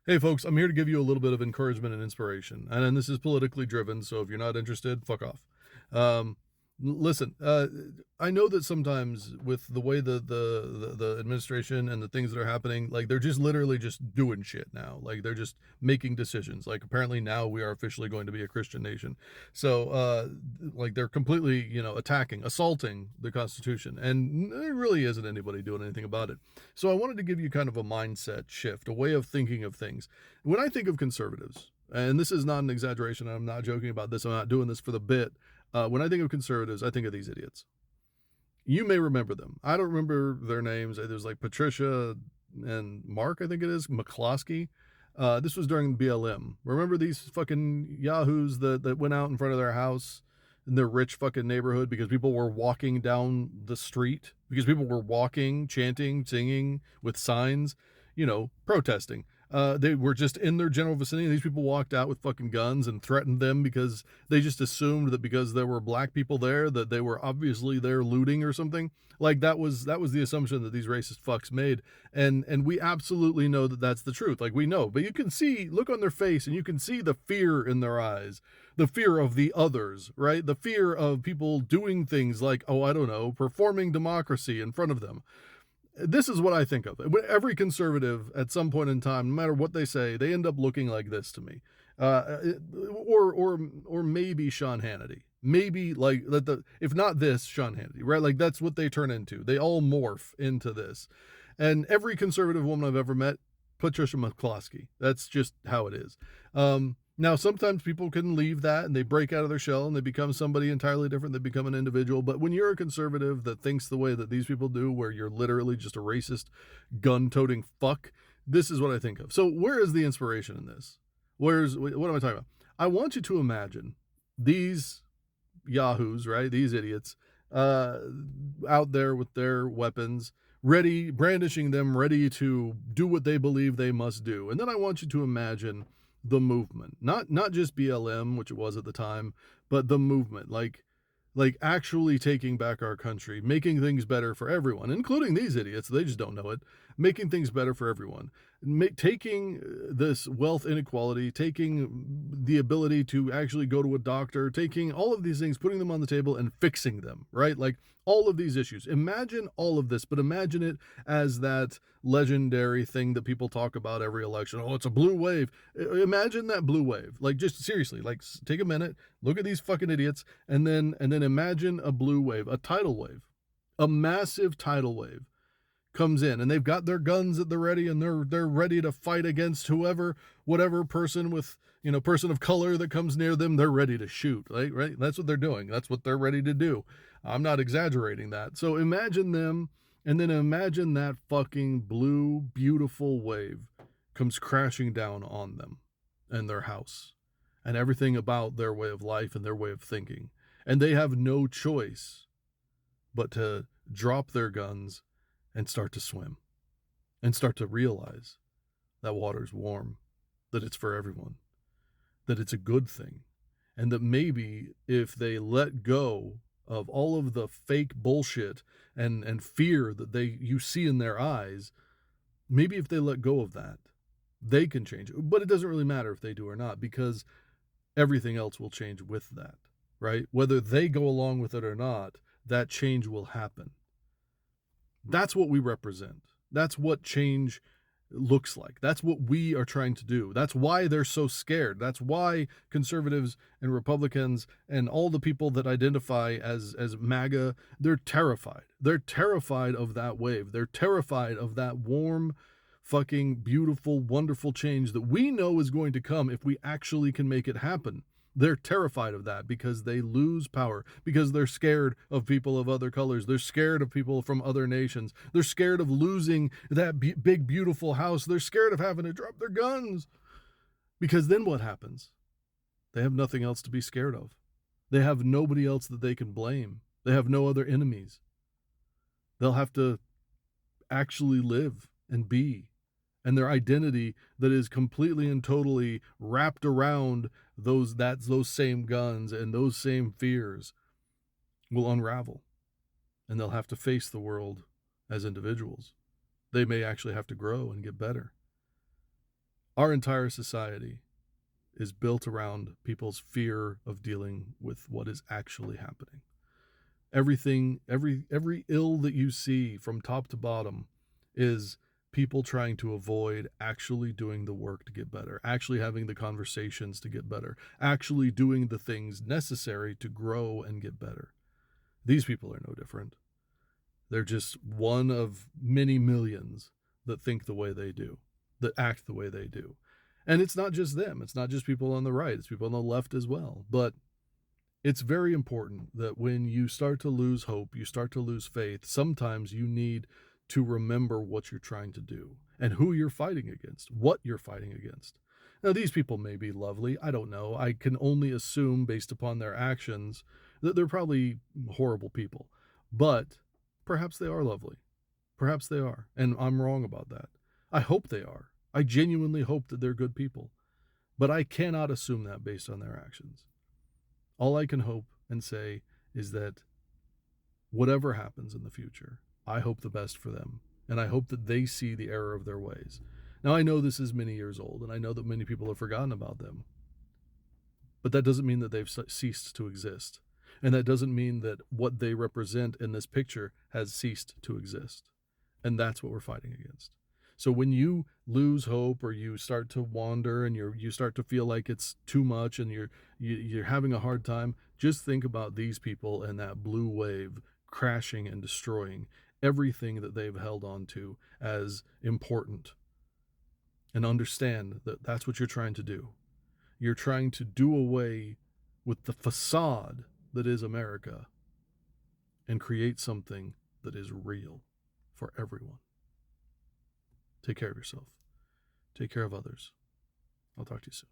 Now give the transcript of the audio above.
Hey, folks, I'm here to give you a little bit of encouragement and inspiration. And this is politically driven, so if you're not interested, fuck off. Um, listen, I know that sometimes with the way the administration and the things that are happening, like they're just literally just doing shit now. Like they're just making decisions. Like apparently now we are officially going to be a Christian nation. So, like they're completely, attacking, assaulting the Constitution. And there really isn't anybody doing anything about it. So I wanted to give you kind of a mindset shift, a way of thinking of things. When I think of conservatives, and this is not an exaggeration, I'm not joking about this, I'm not doing this for the bit. When I think of conservatives, I think of these idiots. You may remember them. I don't remember their names. There's like Patricia and Mark, I think it is, McCloskey. This was during BLM. Remember these fucking yahoos that went out in front of their house in their rich fucking neighborhood because people were walking down the street, because people were walking, chanting, singing with signs, protesting. They were just in their general vicinity. And these people walked out with fucking guns and threatened them because they just assumed that because there were black people there that they were obviously there looting or something. Like that was the assumption that these racist fucks made, and we absolutely know that that's the truth. Like we know, but you can see, look on their face, and you can see the fear in their eyes, the fear of the others, right? The fear of people doing things like, oh, I don't know, performing democracy in front of them. This is what I think of. Every conservative at some point in time, no matter what they say, they end up looking like this to me. Or maybe Sean Hannity. Maybe like if not this Sean Hannity, right? Like that's what they turn into. They all morph into this. And every conservative woman I've ever met, Patricia McCloskey. That's just how it is. Now, sometimes people can leave that and they break out of their shell and they become somebody entirely different. They become an individual. But when you're a conservative that thinks the way that these people do, where you're literally just a racist, gun toting fuck, this is what I think of. So, where is the inspiration in this? What am I talking about? I want you to imagine these yahoos, right? These idiots, uh, out there with their weapons, ready, brandishing them, ready to do what they believe they must do. And then I want you to imagine the movement, not just BLM, which it was at the time, but the movement, like actually taking back our country, making things better for everyone, including these idiots. They just don't know it. Making things better for everyone, taking this wealth inequality, taking the ability to actually go to a doctor, taking all of these things, putting them on the table and fixing them, right? Like all of these issues. Imagine all of this, but imagine it as that legendary thing that people talk about every election. Oh, it's a blue wave. Imagine that blue wave. Like just seriously, like take a minute, look at these fucking idiots, and then imagine a blue wave, a tidal wave, a massive tidal wave comes in, and they've got their guns at the ready, and they're ready to fight against whatever person with person of color that comes near them. They're ready to shoot, right? That's what they're doing. That's what they're ready to do. I'm not exaggerating that. So imagine them, and then imagine that fucking blue beautiful wave comes crashing down on them and their house and everything about their way of life and their way of thinking, and they have no choice but to drop their guns and start to swim and start to realize that water's warm, that it's for everyone, that it's a good thing, and that maybe if they let go of all of the fake bullshit and fear that you see in their eyes, maybe if they let go of that, they can change it. But it doesn't really matter if they do or not, because everything else will change with that, right? Whether they go along with it or not, that change will happen. That's what we represent. That's what change looks like. That's what we are trying to do. That's why they're so scared. That's why conservatives and Republicans and all the people that identify as MAGA, they're terrified. They're terrified of that wave. They're terrified of that warm, fucking beautiful, wonderful change that we know is going to come if we actually can make it happen. They're terrified of that because they lose power, because they're scared of people of other colors. They're scared of people from other nations. They're scared of losing that big, beautiful house. They're scared of having to drop their guns. Because then what happens? They have nothing else to be scared of. They have nobody else that they can blame. They have no other enemies. They'll have to actually live and be, and their identity that is completely and totally wrapped around those same guns and those same fears will unravel, and they'll have to face the world as individuals. They may actually have to grow and get better. Our entire society is built around people's fear of dealing with what is actually happening. Everything, every ill that you see from top to bottom is people trying to avoid actually doing the work to get better, actually having the conversations to get better, actually doing the things necessary to grow and get better. These people are no different. They're just one of many millions that think the way they do, that act the way they do. And it's not just them. It's not just people on the right. It's people on the left as well. But it's very important that when you start to lose hope, you start to lose faith, sometimes you need to remember what you're trying to do and who you're fighting against, what you're fighting against. Now, these people may be lovely. I don't know. I can only assume based upon their actions that they're probably horrible people. But perhaps they are lovely. Perhaps they are. And I'm wrong about that. I hope they are. I genuinely hope that they're good people. But I cannot assume that based on their actions. All I can hope and say is that whatever happens in the future, I hope the best for them. And I hope that they see the error of their ways. Now, I know this is many years old, and I know that many people have forgotten about them. But that doesn't mean that they've ceased to exist. And that doesn't mean that what they represent in this picture has ceased to exist. And that's what we're fighting against. So when you lose hope or you start to wander and you start to feel like it's too much and you're having a hard time, just think about these people and that blue wave crashing and destroying everything that they've held on to as important. And understand that that's what you're trying to do. You're trying to do away with the facade that is America and create something that is real for everyone. Take care of yourself. Take care of others. I'll talk to you soon.